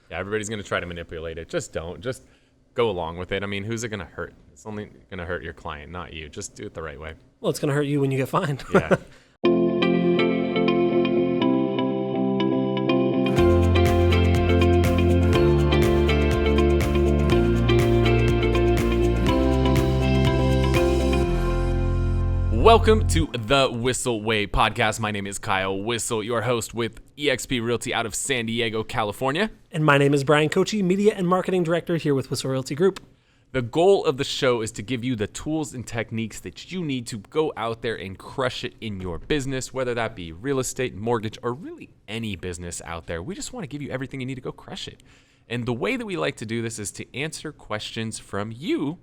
Yeah, everybody's going to try to manipulate it. Just don't. Just go along with it. I mean, who's it going to hurt? It's only going to hurt your client, not you. Just do it the right way. Well, it's going to hurt you when you get fined. Yeah. Welcome to the Whissel Way Podcast. My name is Kyle Whissel, your host with eXp Realty out of San Diego, California. And my name is Bryan Koci, Media and Marketing Director here with Whissel Realty Group. The goal of the show is to give you the tools and techniques that you need to go out there and crush it in your business, whether that be real estate, mortgage, or really any business out there. We just want to give you everything you need to go crush it. And the way that we like to do this is to answer questions from you.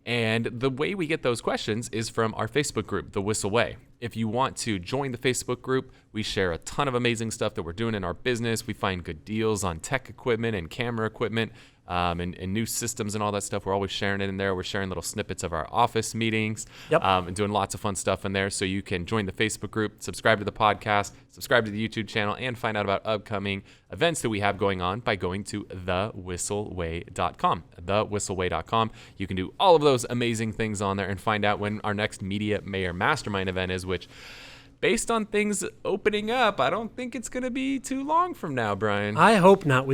And the way we get those questions is from our Facebook group, The Whissel Way. If you want to join the Facebook group, we share a ton of amazing stuff that we're doing in our business. We find good deals on tech equipment and camera equipment and new systems and all that stuff. We're always sharing it in there. We're sharing little snippets of our office meetings and doing lots of fun stuff in there. So you can join the Facebook group, subscribe to the podcast, subscribe to the YouTube channel, and find out about upcoming events that we have going on by going to thewhisselway.com. Thewhisselway.com. You can do all of those amazing things on there and find out when our next Media Mayor Mastermind event is, which, based on things opening up, I don't think it's going to be too long from now, Bryan. I hope not.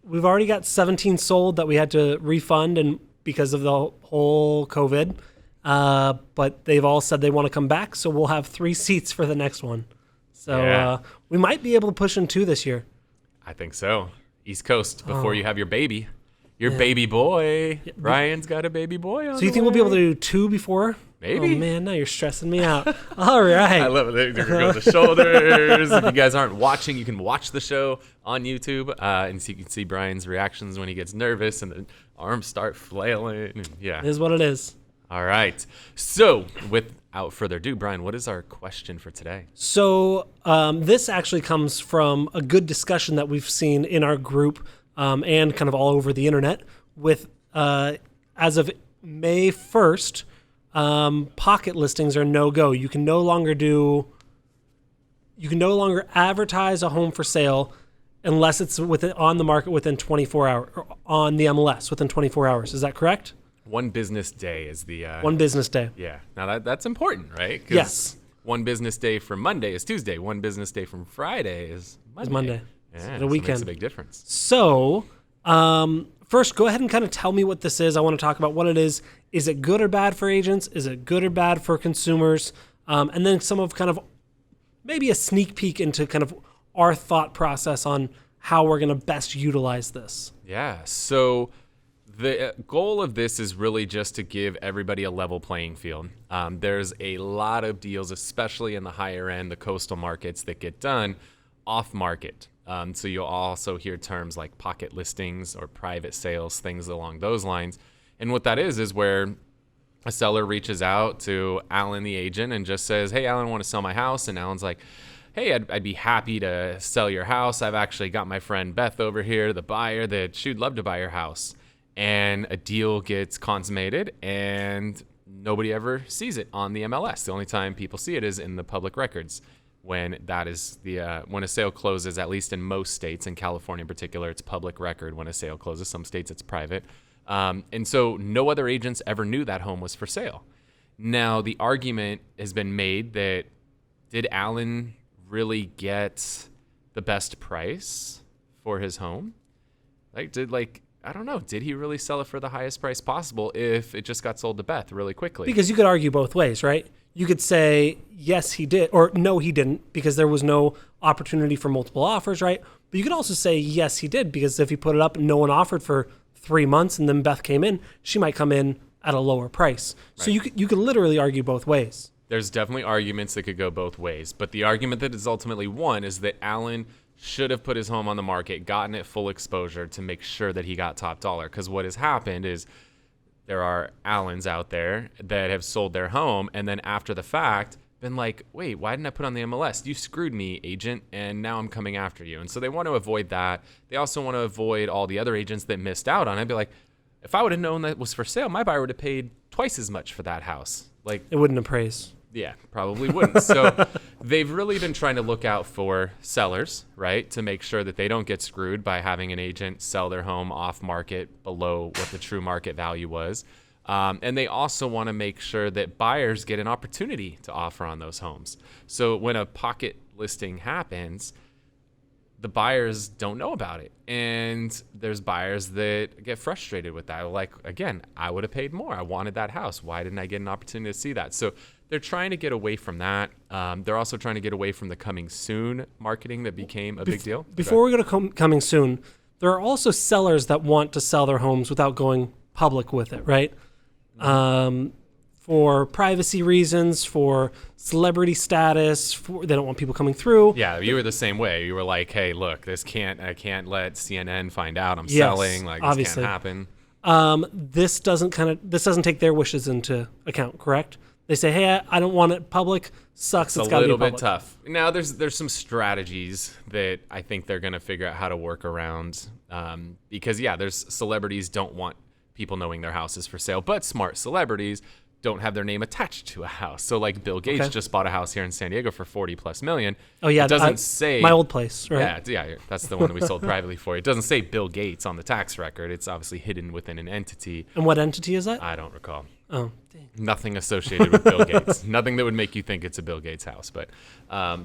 We've already got 17 sold that we had to refund and because of the whole COVID. But they've all said they want to come back, so we'll have 3 seats for the next one. So we might be able to push in 2 this year. I think so. East Coast before you have your baby. Your baby boy. Yeah. Ryan's got a baby boy on. So you think we'll be able to do 2 before? Maybe. Oh, man, now you're stressing me out. All right. I love it. There go the shoulders. If you guys aren't watching, you can watch the show on YouTube, and so you can see Bryan's reactions when he gets nervous and the arms start flailing. Yeah. It is what it is. All right. So without further ado, Bryan, what is our question for today? So this actually comes from a good discussion that we've seen in our group and kind of all over the internet with as of May 1st, pocket listings are no-go. You can no longer advertise a home for sale unless it's on the market within 24 hours, or on the MLS within 24 hours. Is that correct? One business day is the... One business day. Yeah. Now that's important, right? Yes. One business day from Monday is Tuesday. One business day from Friday is Monday. Yeah, the weekend. Makes a big difference. So, first, go ahead and kind of tell me what this is. I want to talk about what it is. Is it good or bad for agents? Is it good or bad for consumers? And then some of kind of maybe a sneak peek into kind of our thought process on how we're going to best utilize this. Yeah. So the goal of this is really just to give everybody a level playing field. There's a lot of deals, especially in the higher end, the coastal markets, that get done off market. So you'll also hear terms like pocket listings or private sales, things along those lines. And what that is where a seller reaches out to Alan, the agent, and just says, hey, Alan, I want to sell my house. And Alan's like, hey, I'd be happy to sell your house. I've actually got my friend Beth over here, the buyer, that she'd love to buy your house. And a deal gets consummated and nobody ever sees it on the MLS. The only time people see it is in the public records. When that is when a sale closes, at least in most states, in California in particular, it's public record when a sale closes. Some states it's private. And so no other agents ever knew that home was for sale. Now, the argument has been made that did Alan really get the best price for his home? I don't know. Did he really sell it for the highest price possible if it just got sold to Beth really quickly? Because you could argue both ways, right? You could say, yes, he did, or no, he didn't, because there was no opportunity for multiple offers, right? But you could also say, yes, he did, because if he put it up and no one offered for 3 months and then Beth came in, she might come in at a lower price. Right. So you could literally argue both ways. There's definitely arguments that could go both ways. But the argument that is ultimately won is that Alan should have put his home on the market, gotten it full exposure to make sure that he got top dollar. Because what has happened is there are Allens out there that have sold their home and then after the fact been like, wait, why didn't I put on the MLS? You screwed me, agent, and now I'm coming after you. And so they want to avoid that. They also want to avoid all the other agents that missed out on it. I'd be like, if I would have known that it was for sale, my buyer would have paid twice as much for that house. Like, it wouldn't appraise. Yeah, probably wouldn't. So they've really been trying to look out for sellers, right, to make sure that they don't get screwed by having an agent sell their home off market below what the true market value was. And they also want to make sure that buyers get an opportunity to offer on those homes. So when a pocket listing happens, the buyers don't know about it. And there's buyers that get frustrated with that. Like, again, I would have paid more. I wanted that house. Why didn't I get an opportunity to see that? So they're trying to get away from that. They're also trying to get away from the coming soon marketing that became a big deal. Before we go to coming soon, there are also sellers that want to sell their homes without going public with it, right? For privacy reasons, for celebrity status, they don't want people coming through. Yeah, you were the same way. You were like, hey, look, I can't let CNN find out I'm selling. Like, this can't happen. This doesn't take their wishes into account, correct? They say, hey, I don't want it public. Sucks. It's got to be public. A little bit tough. Now, there's some strategies that I think they're going to figure out how to work around. Because, there's celebrities don't want people knowing their house is for sale, but smart celebrities don't have their name attached to a house. So like Bill Gates just bought a house here in San Diego for $40+ million. Oh yeah, it doesn't say my old place, right? Yeah, that's the one that we sold privately for. It doesn't say Bill Gates on the tax record. It's obviously hidden within an entity. And what entity is that? I don't recall. Oh, dang. Nothing associated with Bill Gates. Nothing that would make you think it's a Bill Gates house. But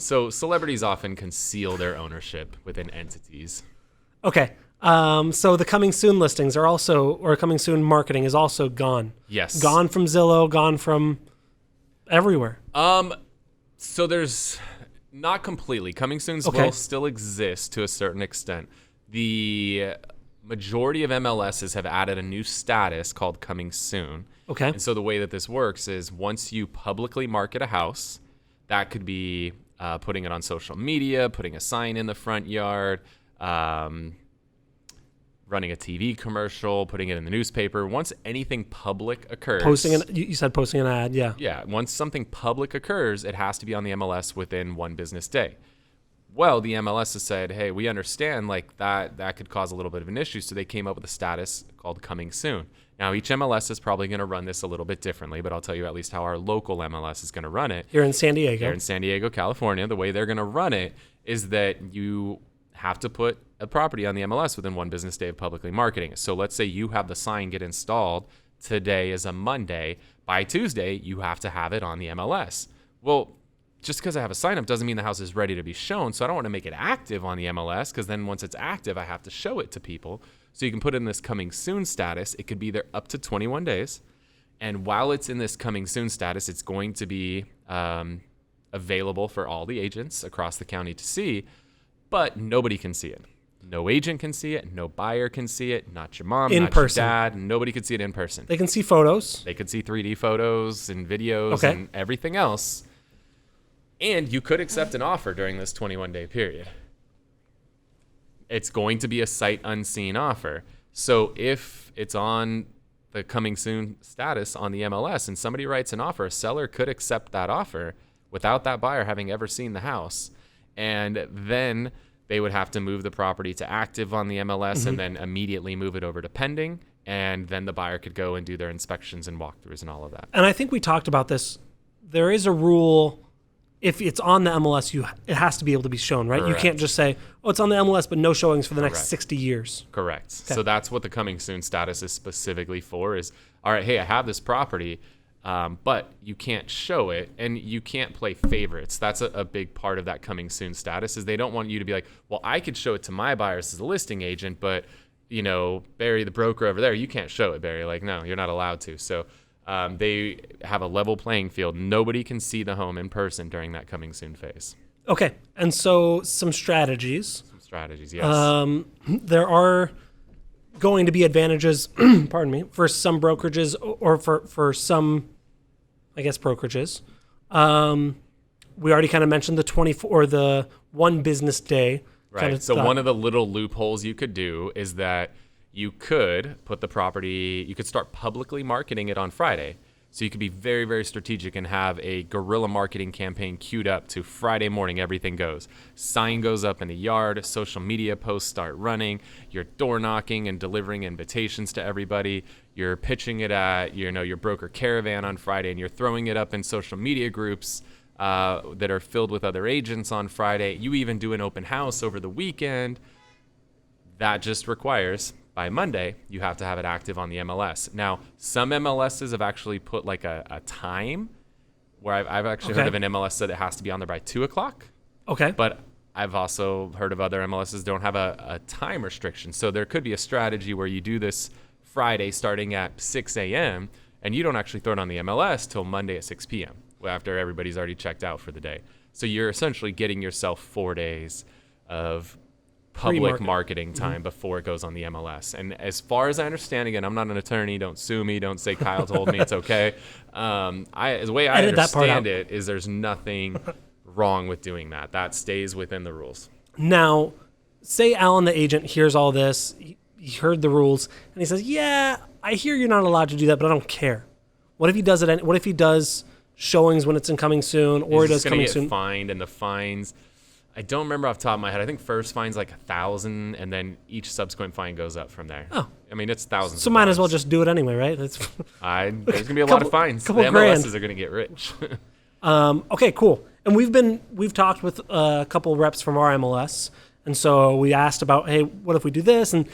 so celebrities often conceal their ownership within entities. Okay. So the coming soon listings are also, or coming soon marketing is also gone. Yes. Gone from Zillow, gone from everywhere. So there's not completely. Coming soons will still exist to a certain extent. The majority of MLSs have added a new status called coming soon. Okay. And so the way that this works is once you publicly market a house, that could be putting it on social media, putting a sign in the front yard, running a TV commercial, putting it in the newspaper. Once anything public occurs... You said posting an ad, yeah. Yeah, once something public occurs, it has to be on the MLS within 1 business day. Well, the MLS has said, hey, we understand like that could cause a little bit of an issue, so they came up with a status called coming soon. Now, each MLS is probably going to run this a little bit differently, but I'll tell you at least how our local MLS is going to run it. Here in San Diego. Here in San Diego, California, the way they're going to run it is that you have to put a property on the MLS within 1 business day of publicly marketing it. So let's say you have the sign get installed. Today is a Monday. By Tuesday, you have to have it on the MLS. Well, just because I have a sign up doesn't mean the house is ready to be shown. So I don't want to make it active on the MLS because then once it's active, I have to show it to people. So you can put in this coming soon status. It could be there up to 21 days. And while it's in this coming soon status, it's going to be available for all the agents across the county to see, but nobody can see it. No agent can see it. No buyer can see it. Not your mom, not your dad. Nobody could see it in person. They can see photos. They could see 3D photos and videos and everything else. And you could accept an offer during this 21-day period. It's going to be a sight unseen offer. So if it's on the coming soon status on the MLS and somebody writes an offer, a seller could accept that offer without that buyer having ever seen the house. And then they would have to move the property to active on the MLS and then immediately move it over to pending. And then the buyer could go and do their inspections and walkthroughs and all of that. And I think we talked about this. There is a rule. If it's on the MLS, it has to be able to be shown, right? Correct. You can't just say, oh, it's on the MLS, but no showings for the next 60 years. Correct. Okay. So that's what the coming soon status is specifically for is, all right, hey, I have this property, but you can't show it and you can't play favorites. That's a big part of that coming soon status is they don't want you to be like, well, I could show it to my buyers as a listing agent, but, you know, Barry, the broker over there, you can't show it, Barry. Like, no, you're not allowed to. So they have a level playing field. Nobody can see the home in person during that coming soon phase. Okay. And so some strategies. Yes. There are going to be advantages, pardon me, for some brokerages or for some, I guess, brokerages. We already kind of mentioned the 24 or the 1 business day. Right. So one of the little loopholes you could do is that you could put the property, you could start publicly marketing it on Friday. So you could be very, very strategic and have a guerrilla marketing campaign queued up to Friday morning, everything goes. Sign goes up in the yard, social media posts start running, you're door knocking and delivering invitations to everybody, you're pitching it at, your broker caravan on Friday, and you're throwing it up in social media groups that are filled with other agents on Friday. You even do an open house over the weekend. That just requires, by Monday, you have to have it active on the MLS. Now, some MLSs have actually put like a time where I've actually heard of an MLS that it has to be on there by 2 o'clock. Okay. But I've also heard of other MLSs don't have a time restriction. So there could be a strategy where you do this Friday starting at 6 a.m. and you don't actually throw it on the MLS till Monday at 6 p.m. after everybody's already checked out for the day. So you're essentially getting yourself 4 days of public marketing time before it goes on the MLS. And as far as I understand, again, I'm not an attorney. Don't sue me. Don't say Kyle told me. It's okay. The way I understand it is there's nothing wrong with doing that. That stays within the rules. Now, say Alan, the agent, hears all this. He heard the rules, and he says, yeah, I hear you're not allowed to do that, but I don't care. What if he does it? What if he does showings when it's in coming soon, or he does coming soon? He's going to get fined, and the fines, I don't remember off the top of my head. I think first fine's like $1,000, and then each subsequent fine goes up from there. Oh. I mean, it's thousands. So might as well just do it anyway, right? There's going to be a lot of fines. The MLSs are going to get rich. Okay, cool. And we've talked with a couple reps from our MLS, and so we asked about, hey, what if we do this? And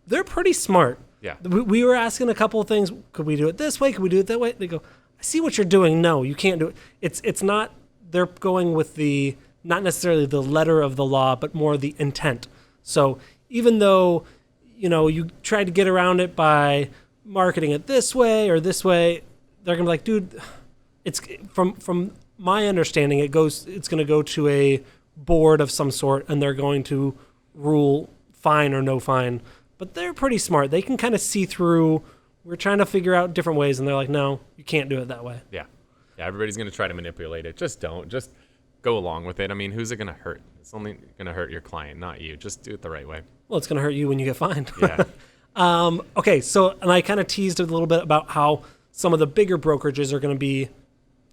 they're pretty smart. Yeah. We were asking a couple of things. Could we do it this way? Could we do it that way? They go, I see what you're doing. No, you can't do it. It's not. They're going with not necessarily the letter of the law, but more the intent. So even though, you tried to get around it by marketing it this way or this way, they're going to be like, dude, it's from my understanding, it's going to go to a board of some sort, and they're going to rule fine or no fine. But they're pretty smart. They can kind of see through. We're trying to figure out different ways, and they're like, no, you can't do it that way. Yeah. Everybody's going to try to manipulate it. Just don't. Just go along with it. I mean, who's it going to hurt? It's only going to hurt your client, not you. Just do it the right way. Well, it's going to hurt you when you get fined. Yeah. Okay, so, and I kind of teased a little bit about how some of the bigger brokerages are going to be,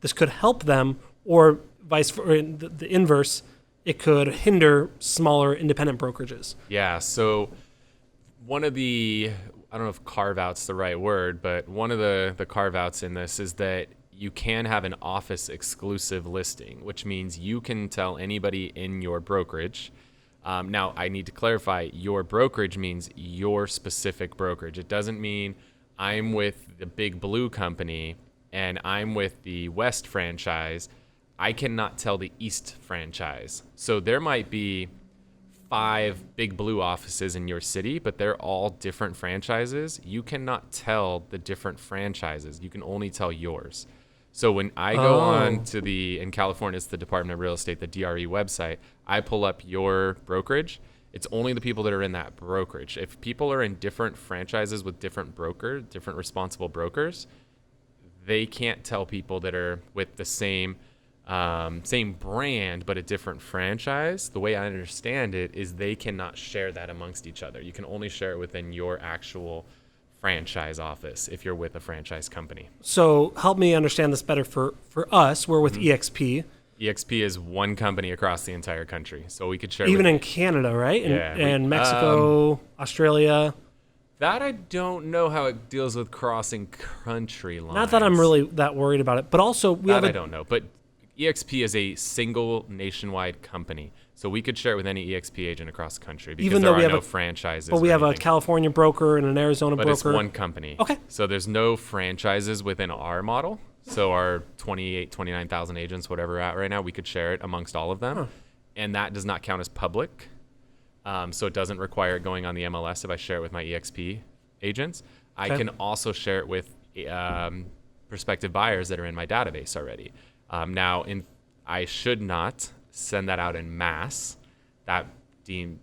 this could help them, or vice versa, the inverse, it could hinder smaller independent brokerages. Yeah, so one of the, I don't know if carve-out's the right word, but one of the carve-outs in this is that you can have an office exclusive listing, which means you can tell anybody in your brokerage. Now, I need to clarify, your brokerage means your specific brokerage. It doesn't mean I'm with the Big Blue company and I'm with the West franchise. I cannot tell the East franchise. So there might be 5 Big Blue offices in your city, but they're all different franchises. You cannot tell the different franchises. You can only tell yours. So when I go on to in California, it's the Department of Real Estate, the DRE website, I pull up your brokerage. It's only the people that are in that brokerage. If people are in different franchises with different responsible brokers, they can't tell people that are with the same brand but a different franchise. The way I understand it is they cannot share that amongst each other. You can only share it within your actual franchise office if you're with a franchise company. So help me understand this better for us. We're with EXP. EXP is one company across the entire country, so we could share even in Canada, right? And Mexico, Australia. That I don't know how it deals with crossing country lines. Not that I'm really that worried about it, but also I don't know. But EXP is a single nationwide company, so we could share it with any EXP agent across the country because there are no franchises. But we have a California broker and an Arizona broker. But it's one company. Okay. So there's no franchises within our model. So our 29,000 agents, whatever we're at right now, we could share it amongst all of them. Huh. And that does not count as public. So it doesn't require it going on the MLS if I share it with my EXP agents. Okay. I can also share it with prospective buyers that are in my database already. I should not send that out in mass. That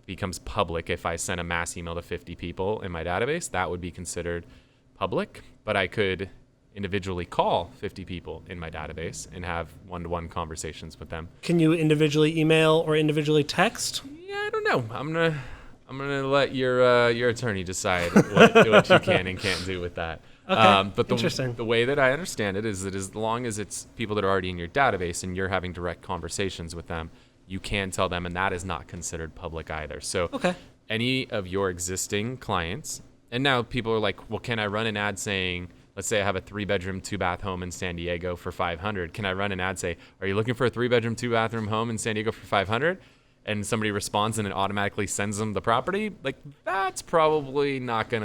becomes public if I send a mass email to 50 people in my database. That would be considered public. But I could individually call 50 people in my database and have one-to-one conversations with them. Can you individually email or individually text? Yeah, I don't know. I'm gonna let your attorney decide what you can and can't do with that. Okay. But Interesting. the way that I understand it is that as long as it's people that are already in your database and you're having direct conversations with them, you can tell them, and that is not considered public either. So Okay. any of your existing clients, and now people are like, well, can I run an ad saying, let's say I have a 3-bedroom, 2-bath home in San Diego for $500. Can I run an ad say, are you looking for a 3-bedroom, 2-bathroom home in San Diego for $500? And somebody responds and it automatically sends them the property. Like, that's probably not going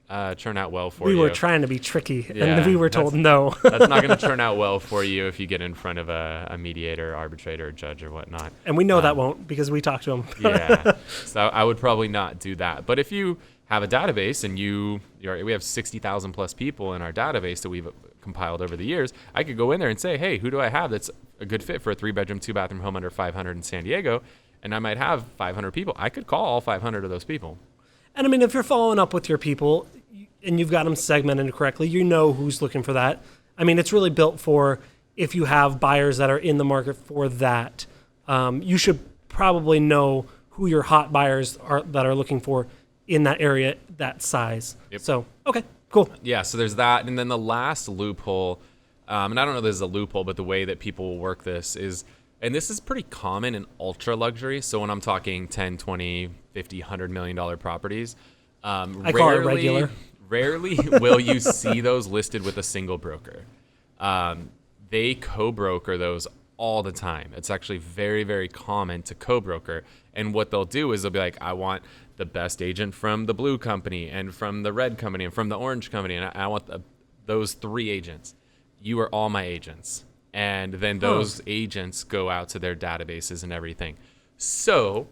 to turn out well for you. We were trying to be tricky, Yeah, and we were told no. That's not going to turn out well for you if you get in front of a mediator, arbitrator, judge, or whatnot. And we know that won't, because we talked to him. Yeah. So I would probably not do that. But if you have a database and we have 60,000 plus people in our database that we've compiled over the years, I could go in there and say, hey, who do I have that's a good fit for a 3-bedroom, 2-bathroom home under 500 in San Diego? And I might have 500 people. I could call all 500 of those people. And I mean, if you're following up with your people and you've got them segmented correctly, you know who's looking for that. I mean, it's really built for if you have buyers that are in the market for that. You should probably know who your hot buyers are that are looking for in that area, that size. Yep. So, okay, cool. Yeah, so there's that. And then the last loophole, and I don't know if this is a loophole, but the way that people will work this is, and this is pretty common in ultra luxury. So when I'm talking 10, 20, 50, $100 million properties, I call it regular. Rarely will you see those listed with a single broker. They co-broker those all the time. It's actually very, very common to co-broker. And what they'll do is they'll be like, I want the best agent from the blue company and from the red company and from the orange company. And I want those 3 agents. You are all my agents. And then those agents go out to their databases and everything. So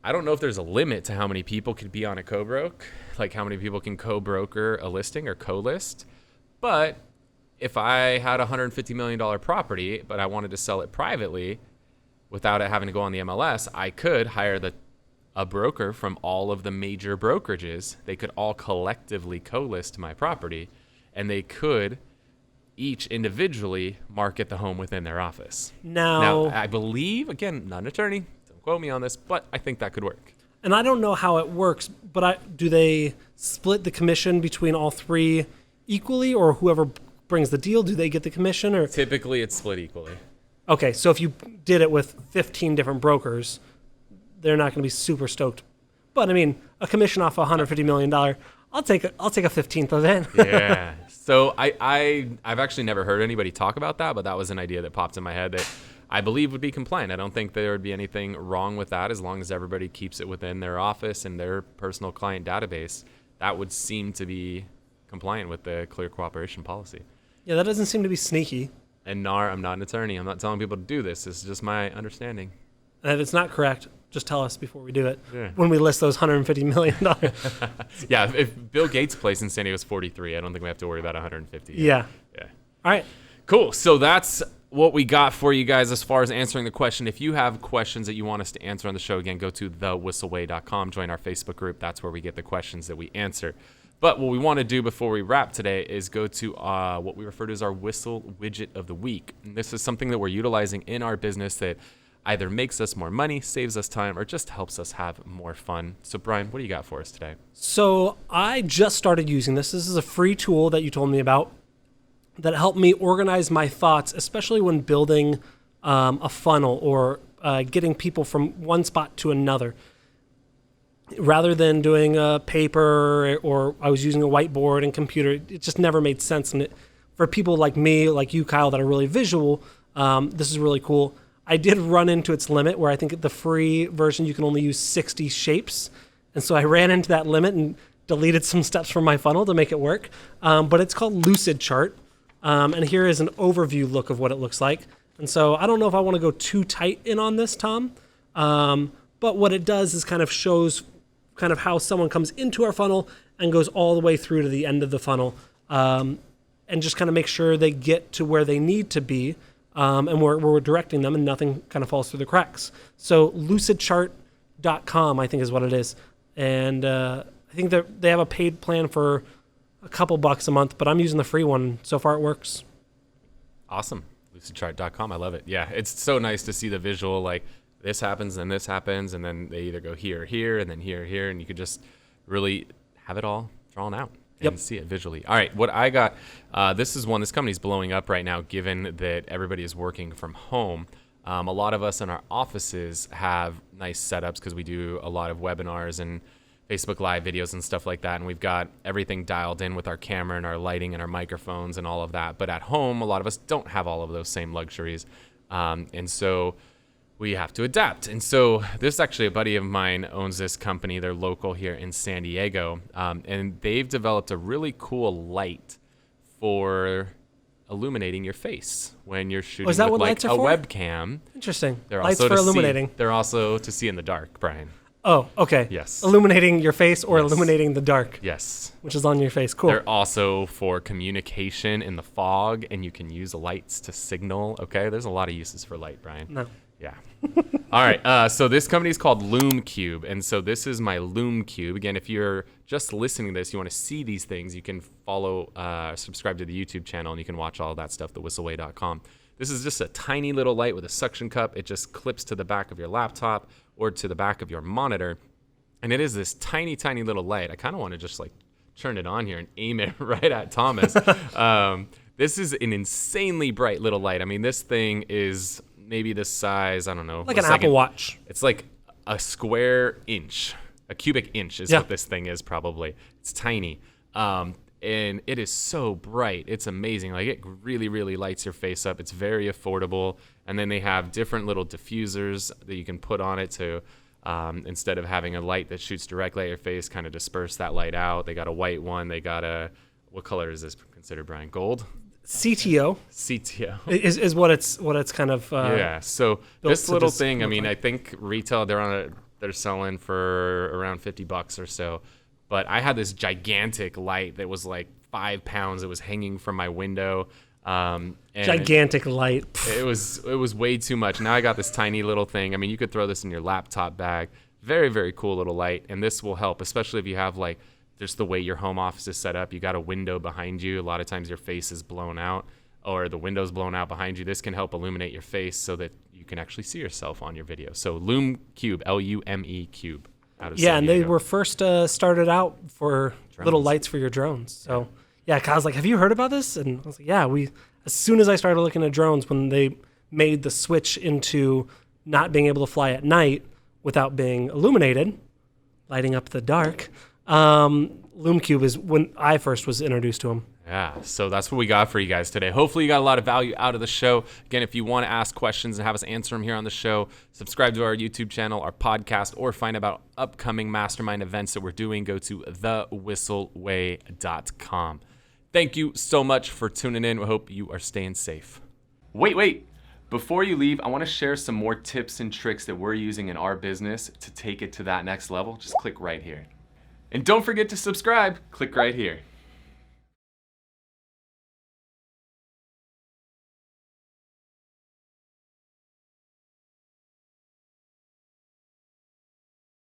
I don't know if there's a limit to how many people could be on a co-broke, like how many people can co-broker a listing or co-list. But if I had a $150 million property, but I wanted to sell it privately without it having to go on the MLS, I could hire a broker from all of the major brokerages. They could all collectively co-list my property, and they could each individually market the home within their office. Now, I believe, again, not an attorney, don't quote me on this, but I think that could work. And I don't know how it works, but do they split the commission between all 3 equally, or whoever brings the deal, do they get the commission? Or Typically, it's split equally. Okay, so if you did it with 15 different brokers, they're not going to be super stoked. But I mean, a commission off $150 million, I'll take a 15th of it. Yeah. So I've actually never heard anybody talk about that, but that was an idea that popped in my head that I believe would be compliant. I don't think there would be anything wrong with that as long as everybody keeps it within their office and their personal client database. That would seem to be compliant with the clear cooperation policy. Yeah, that doesn't seem to be sneaky. And NAR, I'm not an attorney. I'm not telling people to do this. This is just my understanding. And if it's not correct, just tell us before we do it. Yeah. When we list those $150 million. Yeah, if Bill Gates' place in San Diego is 43, I don't think we have to worry about 150. Yeah. Yeah. All right. Cool. So that's what we got for you guys as far as answering the question. If you have questions that you want us to answer on the show, again, go to thewhisselway.com, join our Facebook group. That's where we get the questions that we answer. But what we want to do before we wrap today is go to what we refer to as our Whissel Widget of the week. And this is something that we're utilizing in our business that either makes us more money, saves us time, or just helps us have more fun. So, Bryan, what do you got for us today? So I just started using this. This is a free tool that you told me about that helped me organize my thoughts, especially when building a funnel or getting people from one spot to another. Rather than doing a paper or I was using a whiteboard and computer, it just never made sense. And for people like me, like you, Kyle, that are really visual, this is really cool. I did run into its limit where I think the free version, you can only use 60 shapes. And so I ran into that limit and deleted some steps from my funnel to make it work. But it's called Lucid Chart. And here is an overview look of what it looks like. And so I don't know if I want to go too tight in on this, Tom. But what it does is kind of shows kind of how someone comes into our funnel and goes all the way through to the end of the funnel, and just kind of make sure they get to where they need to be, and we're directing them and nothing kind of falls through the cracks. So lucidchart.com, I think is what it is. And I think that they have a paid plan for a couple bucks a month, but I'm using the free one. So far it works. Awesome. Lucidchart.com. I love it. Yeah, it's so nice to see the visual, like, this happens, and this happens, and then they either go here or here, and then here or here, and you could just really have it all drawn out. and see it visually. All right, what I got, this company's blowing up right now given that everybody is working from home. A lot of us in our offices have nice setups because we do a lot of webinars and Facebook Live videos and stuff like that. And we've got everything dialed in with our camera and our lighting and our microphones and all of that. But at home, a lot of us don't have all of those same luxuries. And so we have to adapt. And so this actually, a buddy of mine owns this company. They're local here in San Diego. And they've developed a really cool light for illuminating your face when you're shooting with like a webcam. Interesting. They're lights also for illuminating. They're also to see in the dark, Brian. Oh, okay. Yes. Illuminating your face or illuminating the dark. Yes. Which is on your face. Cool. They're also for communication in the fog, and you can use lights to signal. Okay, there's a lot of uses for light, Brian. No. Yeah. All right. So this company is called Lume Cube, and so this is my Lume Cube. Again, if you're just listening to this, you want to see these things, you can subscribe to the YouTube channel, and you can watch all of that stuff, thewhisselway.com. This is just a tiny little light with a suction cup. It just clips to the back of your laptop or to the back of your monitor. And it is this tiny, tiny little light. I kind of want to just like turn it on here and aim it right at Thomas. This is an insanely bright little light. I mean, this thing is maybe the size, I don't know. Like an Apple Watch. It's like a square inch. A cubic inch is what this thing is probably. It's tiny. And it is so bright. It's amazing. Like, it really, really lights your face up. It's very affordable. And then they have different little diffusers that you can put on it to, instead of having a light that shoots directly at your face, kind of disperse that light out. They got a white one. They got what color is this considered, Brian? Gold? CTO. CTO. Is what it's kind of yeah. So this little thing, I mean, I think retail, they're selling for around $50 or so. But I had this gigantic light that was like 5 pounds. It was hanging from my window. And gigantic light. It was way too much. Now I got this tiny little thing. I mean, you could throw this in your laptop bag. Very, very cool little light. And this will help, especially if you have like just the way your home office is set up. You got a window behind you. A lot of times your face is blown out or the window's blown out behind you. This can help illuminate your face so that you can actually see yourself on your video. So Lume Cube, Lume Cube. And they were first started out for little lights for your drones. So Kyle's like, have you heard about this? And I was like, yeah, as soon as I started looking at drones, when they made the switch into not being able to fly at night without being illuminated, lighting up the dark, Lume Cube is when I first was introduced to them. Yeah, so that's what we got for you guys today. Hopefully you got a lot of value out of the show. Again, if you want to ask questions and have us answer them here on the show, subscribe to our YouTube channel, our podcast, or find out about upcoming mastermind events that we're doing, go to thewhisselway.com. Thank you so much for tuning in. We hope you are staying safe. Wait. Before you leave, I want to share some more tips and tricks that we're using in our business to take it to that next level. Just click right here. And don't forget to subscribe. Click right here.